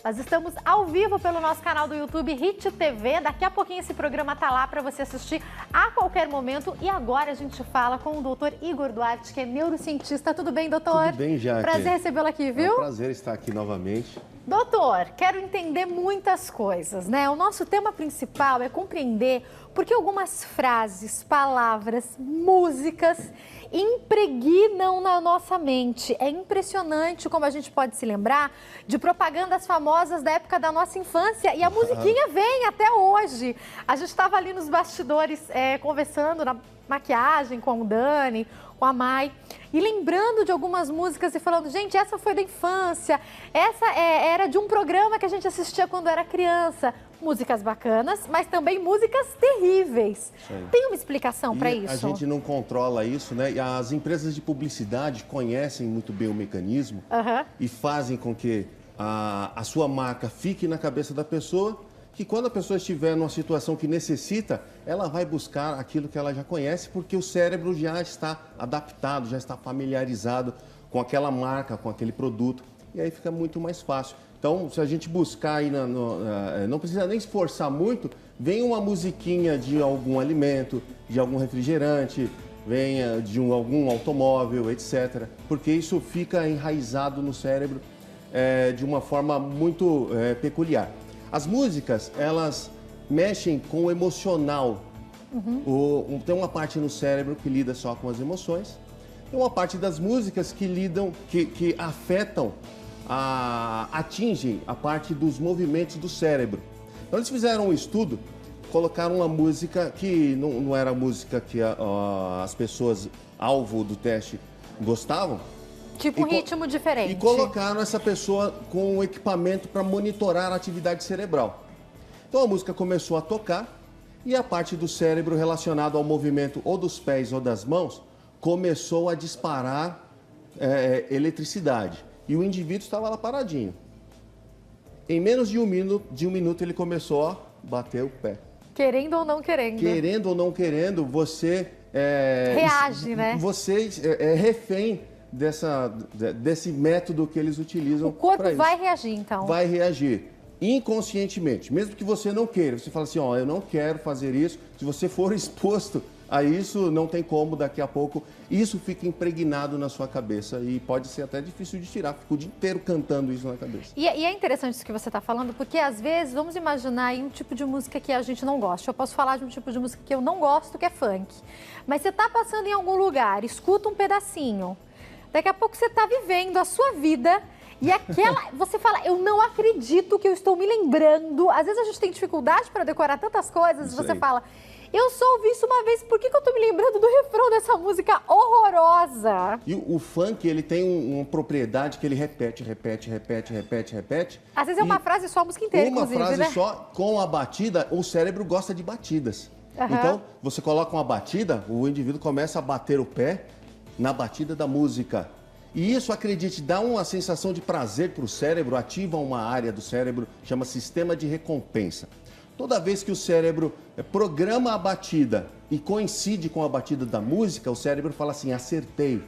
Nós estamos ao vivo pelo nosso canal do YouTube Hit TV. Daqui a pouquinho esse programa tá lá para você assistir a qualquer momento. E agora a gente fala com o doutor Igor Duarte, que é neurocientista. Tudo bem, doutor? Tudo bem, Jaque. Prazer recebê-lo aqui, viu? É um prazer estar aqui novamente. Doutor, quero entender muitas coisas, né? O nosso tema principal é compreender por que algumas frases, palavras, músicas impregnam na nossa mente. É impressionante como a gente pode se lembrar de propagandas famosas da época da nossa infância e a musiquinha vem até hoje. A gente estava ali nos bastidores conversando na maquiagem com o Dani, com a Mai, e lembrando de algumas músicas e falando, gente, essa foi da infância, essa era de um programa que a gente assistia quando era criança. Músicas bacanas, mas também músicas terríveis. Tem uma explicação para isso? A gente não controla isso, né? E as empresas de publicidade conhecem muito bem o mecanismo e fazem com que a sua marca fique na cabeça da pessoa, que quando a pessoa estiver numa situação que necessita, ela vai buscar aquilo que ela já conhece, porque o cérebro já está adaptado, já está familiarizado com aquela marca, com aquele produto, e aí fica muito mais fácil. Então, se a gente buscar aí, não precisa nem esforçar muito, vem uma musiquinha de algum alimento, de algum refrigerante, venha de algum automóvel, etc. Porque isso fica enraizado no cérebro de uma forma muito peculiar. As músicas, elas mexem com o emocional. Tem uma parte no cérebro que lida só com as emoções, tem uma parte das músicas que lidam, que afetam, atingem a parte dos movimentos do cérebro. Então eles fizeram um estudo, colocaram uma música que não era a música que as pessoas alvo do teste gostavam. Tipo um ritmo diferente. E colocaram essa pessoa com um equipamento para monitorar a atividade cerebral. Então a música começou a tocar e a parte do cérebro relacionada ao movimento ou dos pés ou das mãos começou a disparar eletricidade. E o indivíduo estava lá paradinho. Em menos de um minuto ele começou a bater o pé. Querendo ou não querendo. Querendo ou não querendo, você... reage, né? Você é refém desse método que eles utilizam. O corpo vai reagir, então? Vai reagir inconscientemente, mesmo que você não queira. Você fala assim, ó, eu não quero fazer isso. Se você for exposto a isso, não tem como, daqui a pouco, isso fica impregnado na sua cabeça e pode ser até difícil de tirar. Fica o dia inteiro cantando isso na cabeça. E é interessante isso que você está falando, porque às vezes, vamos imaginar aí um tipo de música que a gente não gosta. Eu posso falar de um tipo de música que eu não gosto, que é funk. Mas você está passando em algum lugar, escuta um pedacinho. Daqui a pouco você está vivendo a sua vida e você fala, eu não acredito que eu estou me lembrando. Às vezes a gente tem dificuldade para decorar tantas coisas, você fala, eu só ouvi isso uma vez, por que eu estou me lembrando do refrão dessa música horrorosa? E o funk, ele tem uma propriedade que ele repete. Às vezes é uma frase só, a música inteira, inclusive, né? Uma frase só, com a batida, o cérebro gosta de batidas. Então, você coloca uma batida, o indivíduo começa a bater o pé na batida da música. E isso, acredite, dá uma sensação de prazer para o cérebro, ativa uma área do cérebro, chama sistema de recompensa. Toda vez que o cérebro programa a batida e coincide com a batida da música, o cérebro fala assim, acertei.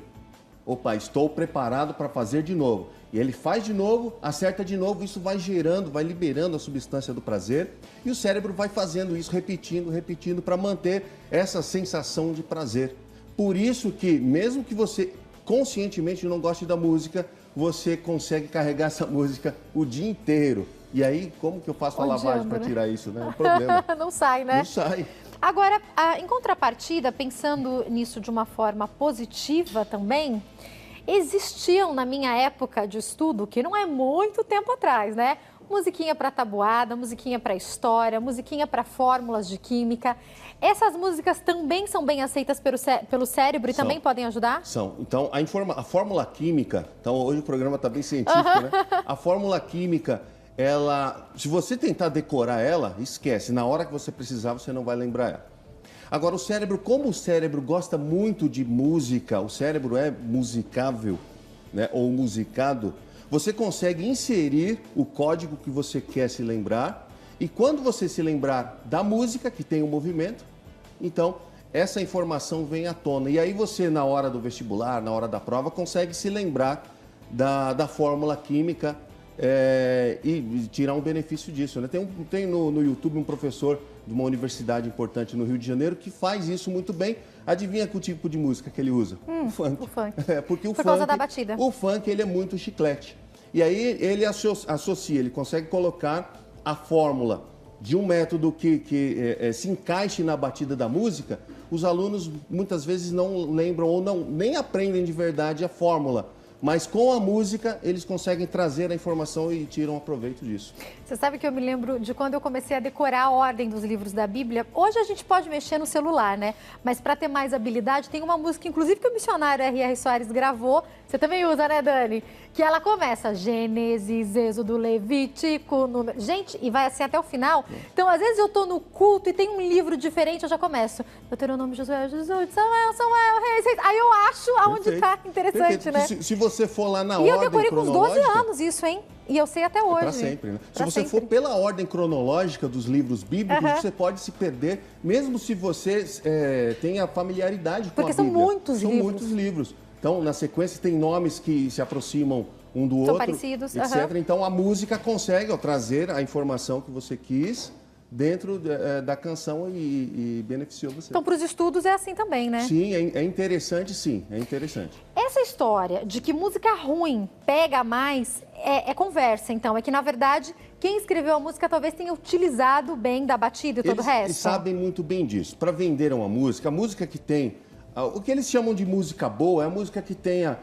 Opa, estou preparado para fazer de novo. E ele faz de novo, acerta de novo, isso vai gerando, vai liberando a substância do prazer. E o cérebro vai fazendo isso, repetindo, para manter essa sensação de prazer. Por isso que, mesmo que você conscientemente não goste da música, você consegue carregar essa música o dia inteiro. E aí, como que eu faço a lavagem para tirar isso, né? É um problema. Não sai, né? Não sai. Agora, em contrapartida, pensando nisso de uma forma positiva também, existiam na minha época de estudo, que não é muito tempo atrás, né? Musiquinha para tabuada, musiquinha para história, musiquinha para fórmulas de química. Essas músicas também são bem aceitas pelo cérebro e também podem ajudar? São. Então, a fórmula química, então hoje o programa está bem científico, né? A fórmula química, se você tentar decorar ela, esquece. Na hora que você precisar, você não vai lembrar ela. Agora, o cérebro, como o cérebro gosta muito de música, o cérebro é musicável, né? Ou musicado, você consegue inserir o código que você quer se lembrar e quando você se lembrar da música, que tem o movimento, então essa informação vem à tona. E aí você, na hora do vestibular, na hora da prova, consegue se lembrar da fórmula química e tirar um benefício disso, né? Tem no YouTube um professor de uma universidade importante no Rio de Janeiro que faz isso muito bem. Adivinha que o tipo de música que ele usa? O funk. O funk. Porque Por causa da batida. O funk, ele é muito chiclete. E aí ele associa, ele consegue colocar a fórmula de um método que se encaixe na batida da música. Os alunos muitas vezes não lembram ou nem aprendem de verdade a fórmula. Mas com a música, eles conseguem trazer a informação e tiram proveito disso. Você sabe que eu me lembro de quando eu comecei a decorar a ordem dos livros da Bíblia. Hoje a gente pode mexer no celular, né? Mas para ter mais habilidade, tem uma música, inclusive, que o missionário R.R. Soares gravou. Você também usa, né, Dani? Que ela começa Gênesis, Êxodo, Levítico, Número... Gente, e vai assim até o final. Então, às vezes eu tô no culto e tem um livro diferente, eu já começo. Deuteronômio, Josué, Samuel, Reis. Aí eu acho aonde tá interessante, né? Se você for lá na ordem cronológica... E eu decorei com uns 12 anos isso, hein? E eu sei até hoje. Para sempre, né? Se você for pela ordem cronológica dos livros bíblicos, você pode se perder, mesmo se você tenha familiaridade com a Bíblia. Porque são muitos livros. São muitos livros. Então, na sequência, tem nomes que se aproximam um do outro, parecidos, etc. Então, a música consegue trazer a informação que você quis dentro da canção e beneficiou você. Então, para os estudos é assim também, né? Sim, é interessante, sim. É interessante. Essa história de que música ruim pega mais é conversa, então. É que, na verdade, quem escreveu a música talvez tenha utilizado bem da batida e todo o resto. Eles sabem muito bem disso. Para vender uma música, a música que tem... O que eles chamam de música boa é a música que tenha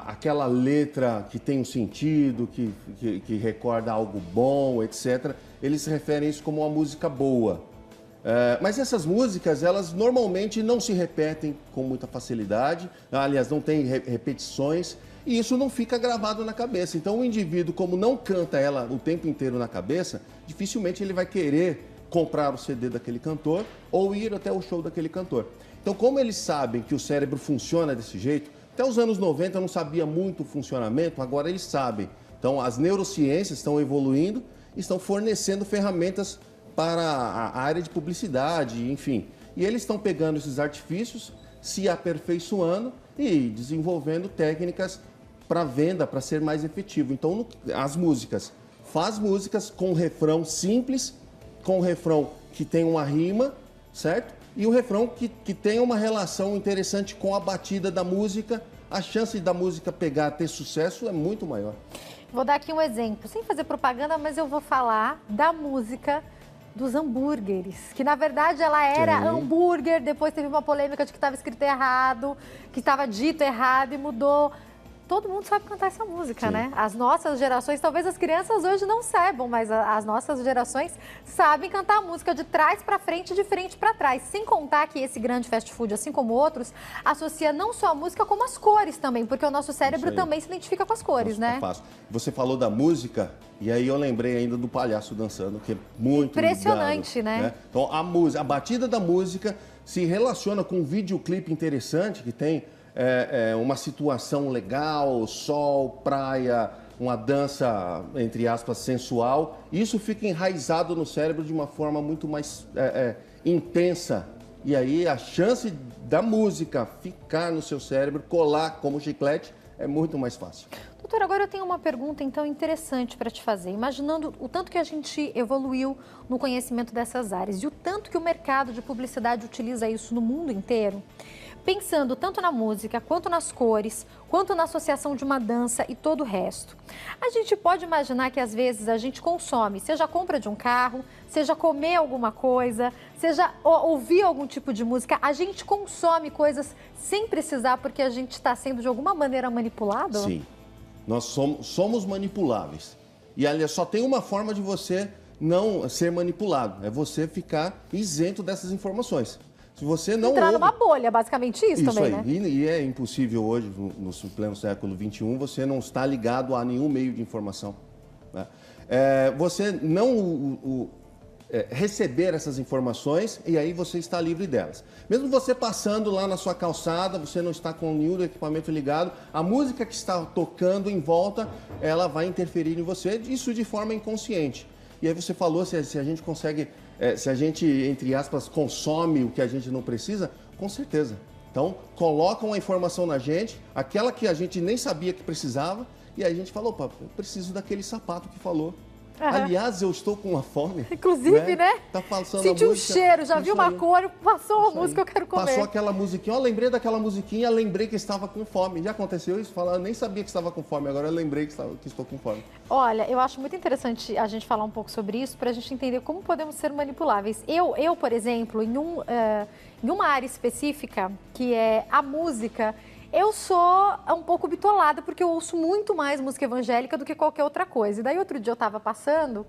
aquela letra que tem um sentido, que recorda algo bom, etc. Eles se referem a isso como uma música boa. Mas essas músicas, elas normalmente não se repetem com muita facilidade, aliás, não tem repetições, e isso não fica gravado na cabeça. Então, o indivíduo, como não canta ela o tempo inteiro na cabeça, dificilmente ele vai querer comprar o CD daquele cantor ou ir até o show daquele cantor. Então, como eles sabem que o cérebro funciona desse jeito, até os anos 90 eu não sabia muito o funcionamento, agora eles sabem. Então, as neurociências estão evoluindo e estão fornecendo ferramentas para a área de publicidade, enfim. E eles estão pegando esses artifícios, se aperfeiçoando e desenvolvendo técnicas para venda, para ser mais efetivo. Então, as músicas, faz músicas com refrão simples, com refrão que tem uma rima, certo? E o refrão que tenha uma relação interessante com a batida da música, a chance da música ter sucesso é muito maior. Vou dar aqui um exemplo, sem fazer propaganda, mas eu vou falar da música dos hambúrgueres, que na verdade ela era hambúrguer, depois teve uma polêmica de que estava escrito errado, que estava dito errado e mudou. Todo mundo sabe cantar essa música, né? As nossas gerações, talvez as crianças hoje não saibam, mas as nossas gerações sabem cantar a música de trás para frente e de frente para trás. Sem contar que esse grande fast food, assim como outros, associa não só a música como as cores também, porque o nosso cérebro também se identifica com as cores, né? É fácil. Você falou da música e aí eu lembrei ainda do palhaço dançando, que é muito impressionante, ligado, né? Então a batida da música se relaciona com um videoclipe interessante que tem uma situação legal, sol, praia, uma dança, entre aspas, sensual. Isso fica enraizado no cérebro de uma forma muito mais intensa. E aí a chance da música ficar no seu cérebro, colar como chiclete, é muito mais fácil. Doutor, agora eu tenho uma pergunta, então, interessante para te fazer. Imaginando o tanto que a gente evoluiu no conhecimento dessas áreas e o tanto que o mercado de publicidade utiliza isso no mundo inteiro, pensando tanto na música, quanto nas cores, quanto na associação de uma dança e todo o resto. A gente pode imaginar que às vezes a gente consome, seja a compra de um carro, seja comer alguma coisa, seja ouvir algum tipo de música, a gente consome coisas sem precisar porque a gente está sendo de alguma maneira manipulado? Sim, nós somos manipuláveis. E aliás, só tem uma forma de você não ser manipulado, é você ficar isento dessas informações. Se você não entrar numa bolha, basicamente isso também, aí, né? E é impossível hoje, no pleno século XXI, você não está ligado a nenhum meio de informação, né? Você não receber essas informações e aí você está livre delas. Mesmo você passando lá na sua calçada, você não está com nenhum equipamento ligado, a música que está tocando em volta, ela vai interferir em você, isso de forma inconsciente. E aí você falou se a gente consegue... se a gente, entre aspas, consome o que a gente não precisa, com certeza. Então, colocam a informação na gente, aquela que a gente nem sabia que precisava, E aí a gente falou, opa, eu preciso daquele sapato que falou. Aliás, eu estou com uma fome. Inclusive, né? Tá passando senti a um música, cheiro, já vi uma cor, passou uma música, eu quero comer. Passou aquela musiquinha, ó, lembrei daquela musiquinha, lembrei que estava com fome. Já aconteceu isso? Eu nem sabia que estava com fome, agora eu lembrei que estou com fome. Olha, eu acho muito interessante a gente falar um pouco sobre isso, para a gente entender como podemos ser manipuláveis. Eu por exemplo, em uma área específica, que é a música, eu sou um pouco bitolada, porque eu ouço muito mais música evangélica do que qualquer outra coisa. E daí outro dia eu estava passando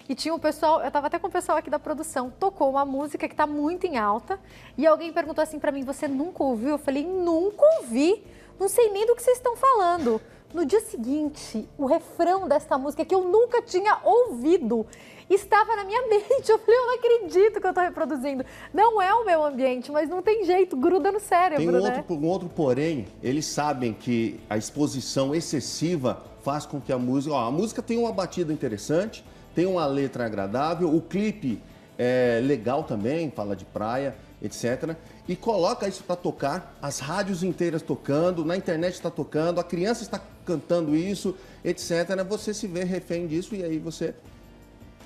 e tinha um pessoal, eu estava até com o pessoal aqui da produção, tocou uma música que está muito em alta e alguém perguntou assim para mim, você nunca ouviu? Eu falei, nunca ouvi, não sei nem do que vocês estão falando. No dia seguinte, o refrão desta música que eu nunca tinha ouvido estava na minha mente. Eu falei, eu não acredito que eu estou reproduzindo. Não é o meu ambiente, mas não tem jeito, gruda no cérebro, Tem um outro porém, eles sabem que a exposição excessiva faz com que a música tenha uma batida interessante, tem uma letra agradável, o clipe é legal também, fala de praia, etc. E coloca isso para tocar, as rádios inteiras tocando, na internet está tocando, a criança está cantando isso, etc. Você se vê refém disso e aí você,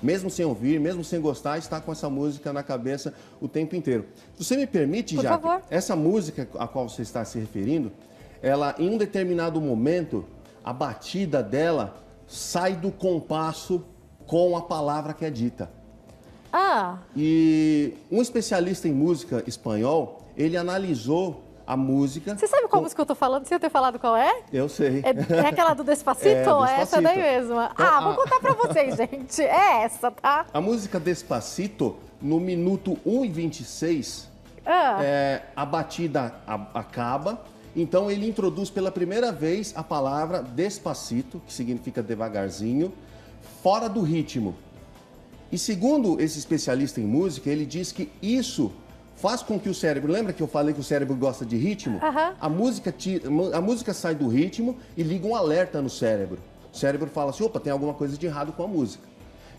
mesmo sem ouvir, mesmo sem gostar, está com essa música na cabeça o tempo inteiro. Se você me permite, Jaque, essa música a qual você está se referindo, ela, em um determinado momento, a batida dela sai do compasso com a palavra que é dita. E um especialista em música espanhol, ele analisou a música... Você sabe qual música eu tô falando? Sem eu ter falado qual é? Eu sei. É aquela do Despacito? Despacito. É essa daí mesmo. Então, vou contar pra vocês, gente. É essa, tá? A música Despacito, no minuto 1:26, a batida acaba. Então, ele introduz pela primeira vez a palavra despacito, que significa devagarzinho, fora do ritmo. E segundo esse especialista em música, ele diz que isso faz com que o cérebro... Lembra que eu falei que o cérebro gosta de ritmo? A música sai do ritmo e liga um alerta no cérebro. O cérebro fala assim, opa, tem alguma coisa de errado com a música.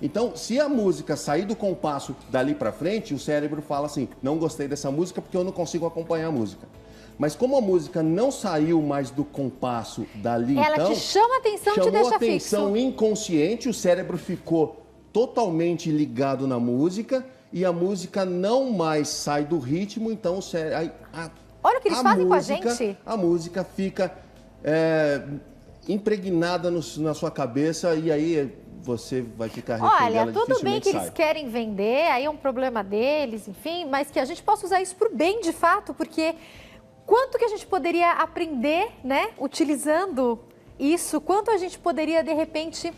Então, se a música sair do compasso dali pra frente, o cérebro fala assim, não gostei dessa música porque eu não consigo acompanhar a música. Mas como a música não saiu mais do compasso dali, ela te chama a atenção, te deixa fixo. Chamou a atenção inconsciente, o cérebro ficou totalmente ligado na música e a música não mais sai do ritmo, então o cérebro... Olha o que eles fazem com a gente. A música fica impregnada na sua cabeça e aí você vai ficar refém dela. Olha, tudo bem que eles querem vender, aí é um problema deles, enfim, mas que a gente possa usar isso para o bem de fato, porque quanto que a gente poderia aprender, né, utilizando isso, quanto a gente poderia, de repente,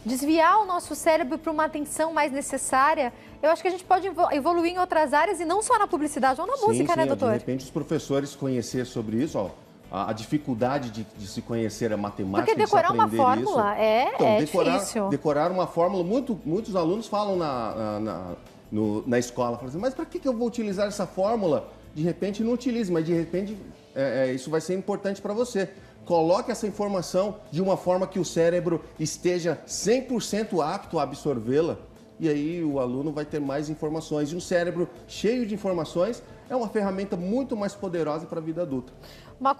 desviar o nosso cérebro para uma atenção mais necessária. Eu acho que a gente pode evoluir em outras áreas e não só na publicidade ou na música, né, doutor? De repente, os professores conhecer sobre isso, a dificuldade de se conhecer a matemática, porque decorar uma fórmula difícil. Decorar uma fórmula, muitos alunos falam na escola, falam assim, mas para que eu vou utilizar essa fórmula? De repente não utilize, mas de repente isso vai ser importante para você. Coloque essa informação de uma forma que o cérebro esteja 100% apto a absorvê-la e aí o aluno vai ter mais informações. E um cérebro cheio de informações é uma ferramenta muito mais poderosa para a vida adulta. Uma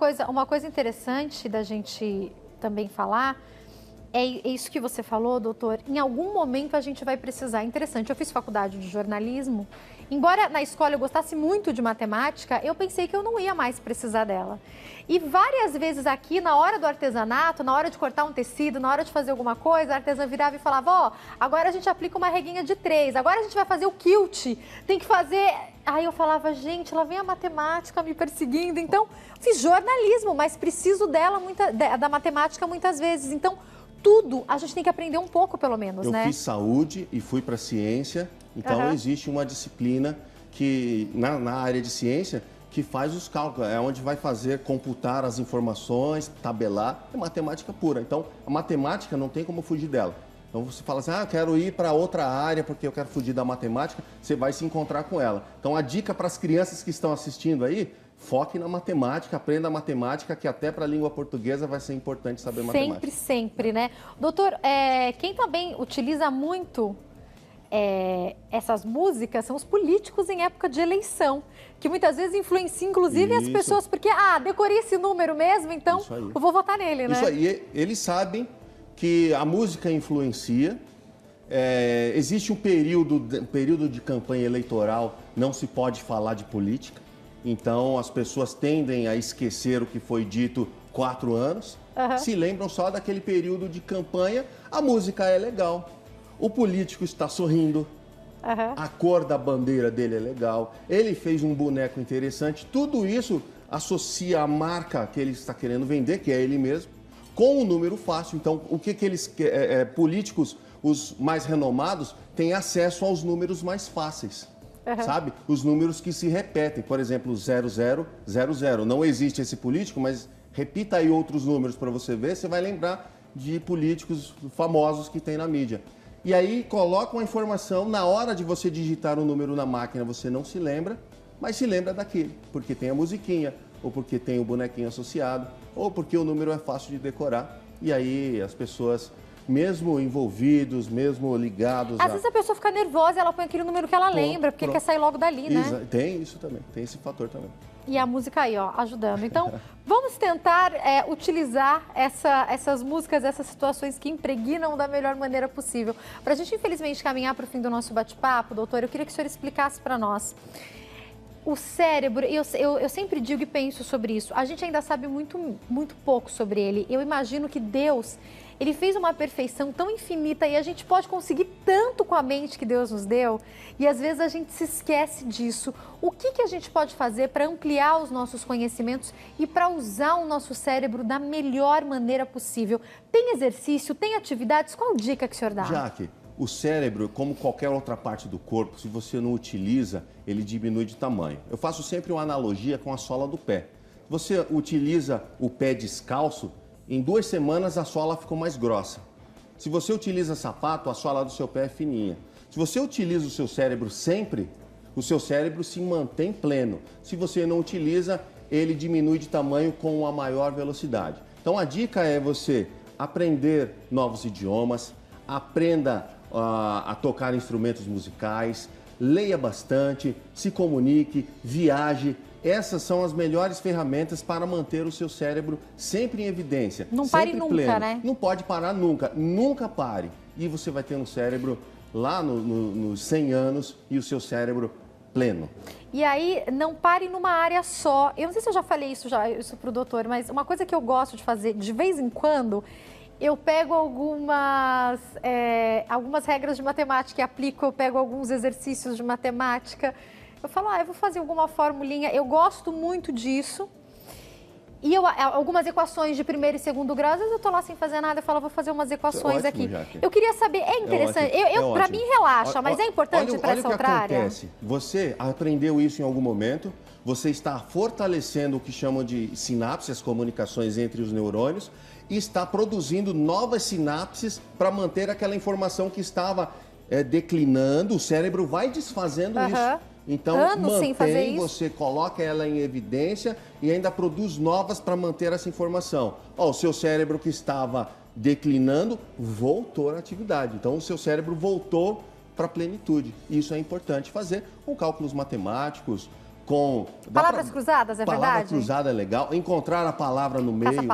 coisa interessante da gente também falar é isso que você falou, doutor. Em algum momento a gente vai precisar. Interessante, eu fiz faculdade de jornalismo. Embora na escola eu gostasse muito de matemática, eu pensei que eu não ia mais precisar dela. E várias vezes aqui, na hora do artesanato, na hora de cortar um tecido, na hora de fazer alguma coisa, a artesã virava e falava, agora a gente aplica uma reguinha de 3, agora a gente vai fazer o quilt, tem que fazer... Aí eu falava, gente, lá vem a matemática me perseguindo. Então, fiz jornalismo, mas preciso da matemática muitas vezes. Então, tudo a gente tem que aprender um pouco, pelo menos, né? Eu fiz saúde e fui para ciência, então existe uma disciplina que, na área de ciência, que faz os cálculos, é onde vai computar as informações, tabelar, é matemática pura. Então, a matemática não tem como fugir dela. Então, você fala assim, eu quero ir para outra área porque eu quero fugir da matemática, você vai se encontrar com ela. Então, a dica para as crianças que estão assistindo aí, foque na matemática, aprenda a matemática, que até para a língua portuguesa vai ser importante saber matemática. Sempre, né? Doutor, quem também utiliza muito essas músicas são os políticos em época de eleição, que muitas vezes influenciam, inclusive, as pessoas, porque, decorei esse número mesmo, então eu vou votar nele, né? Isso aí, eles sabem que a música influencia, existe um período de campanha eleitoral, não se pode falar de política, então as pessoas tendem a esquecer o que foi dito 4 anos, se lembram só daquele período de campanha, a música é legal. O político está sorrindo, a cor da bandeira dele é legal, ele fez um boneco interessante, tudo isso associa a marca que ele está querendo vender, que é ele mesmo, com um número fácil. Então, o que eles políticos, os mais renomados, têm acesso aos números mais fáceis, sabe? Os números que se repetem, por exemplo, 0000. Não existe esse político, mas repita aí outros números para você ver, você vai lembrar de políticos famosos que tem na mídia. E aí colocam a informação, na hora de você digitar o número na máquina, você não se lembra, mas se lembra daquele, porque tem a musiquinha, ou porque tem o bonequinho associado, ou porque o número é fácil de decorar. E aí as pessoas, mesmo envolvidos, mesmo ligados... Às vezes a pessoa fica nervosa e ela põe aquele número que ela lembra, porque quer sair logo dali, né? Tem isso também, tem esse fator também. E a música aí, ó, ajudando. Então, vamos tentar utilizar essas músicas, essas situações que impregnam da melhor maneira possível. Para a gente, infelizmente, caminhar para o fim do nosso bate-papo, doutor, eu queria que o senhor explicasse para nós. O cérebro, eu sempre digo e penso sobre isso, a gente ainda sabe muito, muito pouco sobre ele. Eu imagino que Deus, ele fez uma perfeição tão infinita e a gente pode conseguir tanto com a mente que Deus nos deu e às vezes a gente se esquece disso. O que a gente pode fazer para ampliar os nossos conhecimentos e para usar o nosso cérebro da melhor maneira possível? Tem exercício, tem atividades? Qual dica que o senhor dá? Jaque, o cérebro, como qualquer outra parte do corpo, se você não utiliza, ele diminui de tamanho. Eu faço sempre uma analogia com a sola do pé. Você utiliza o pé descalço, em 2 semanas a sola ficou mais grossa. Se você utiliza sapato, a sola do seu pé é fininha. Se você utiliza o seu cérebro sempre, o seu cérebro se mantém pleno. Se você não utiliza, ele diminui de tamanho com uma maior velocidade. Então a dica é você aprender novos idiomas, aprenda a tocar instrumentos musicais, leia bastante, se comunique, viaje. Essas são as melhores ferramentas para manter o seu cérebro sempre em evidência. Não pare nunca, pleno. né? Não pode parar nunca. Nunca pare. E você vai ter um cérebro lá nos 100 anos e o seu cérebro pleno. E aí, não pare numa área só. Eu não sei se eu já falei isso para o doutor, mas uma coisa que eu gosto de fazer de vez em quando, eu pego algumas regras de matemática e aplico, eu pego alguns exercícios de matemática. Eu falo, eu vou fazer alguma formulinha, eu gosto muito disso. E algumas equações de primeiro e segundo grau, às vezes eu tô lá sem fazer nada, eu falo, vou fazer umas equações aqui. Jaque. Eu queria saber, é interessante, para mim relaxa, mas é importante para essa outra área? Olha o que acontece, você aprendeu isso em algum momento, você está fortalecendo o que chamam de sinapses, as comunicações entre os neurônios, e está produzindo novas sinapses para manter aquela informação que estava declinando, o cérebro vai desfazendo isso. Então, você coloca ela em evidência e ainda produz novas para manter essa informação. O seu cérebro que estava declinando voltou à atividade. Então, o seu cérebro voltou para a plenitude. Isso é importante fazer com cálculos matemáticos, com... Palavras cruzadas, é verdade? Palavra cruzada é legal. Encontrar a palavra no meio,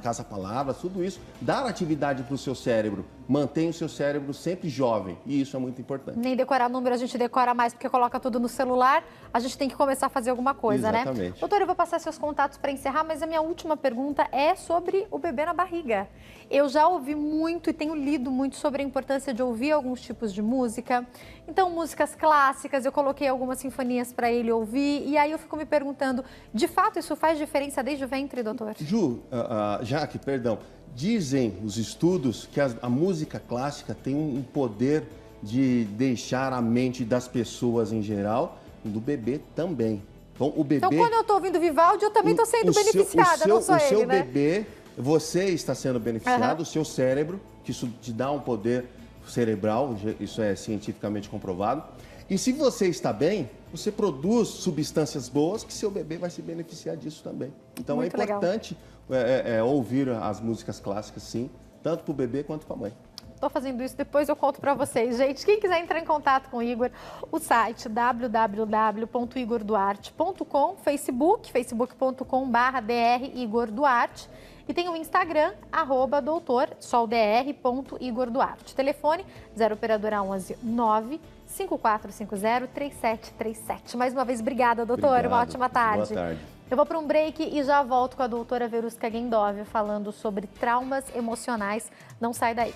caça-palavra, tudo isso. Dar atividade para o seu cérebro. Mantém o seu cérebro sempre jovem. E isso é muito importante. Nem decorar número a gente decora mais porque coloca tudo no celular. A gente tem que começar a fazer alguma coisa, Exatamente. Né? Doutor, eu vou passar seus contatos para encerrar, mas a minha última pergunta é sobre o bebê na barriga. Eu já ouvi muito e tenho lido muito sobre a importância de ouvir alguns tipos de música. Então, músicas clássicas, eu coloquei algumas sinfonias para ele ouvir. E aí eu fico me perguntando, de fato isso faz diferença desde o ventre, doutor? Jaque, perdão. Dizem os estudos que a música clássica tem um poder de deixar a mente das pessoas em geral, do bebê também. Então, quando eu estou ouvindo Vivaldi, eu também estou sendo beneficiada, não sou ele, né? O seu bebê, você está sendo beneficiado, o seu cérebro, que isso te dá um poder cerebral, isso é cientificamente comprovado. E se você está bem, você produz substâncias boas que seu bebê vai se beneficiar disso também. Então muito é importante ouvir as músicas clássicas, sim, tanto para o bebê quanto para a mãe. Tô fazendo isso, depois eu conto para vocês. Gente, quem quiser entrar em contato com o Igor, o site www.igorduarte.com, facebook.com/dr Igor Duarte. E tem o Instagram, @doutorsoldr.igorduarte. Telefone 0 operadora 11 9 5450 3737. Mais uma vez, obrigada, doutor. Obrigado. Uma ótima tarde. Boa tarde. Eu vou para um break e já volto com a doutora Verusca Gendov falando sobre traumas emocionais. Não sai daí.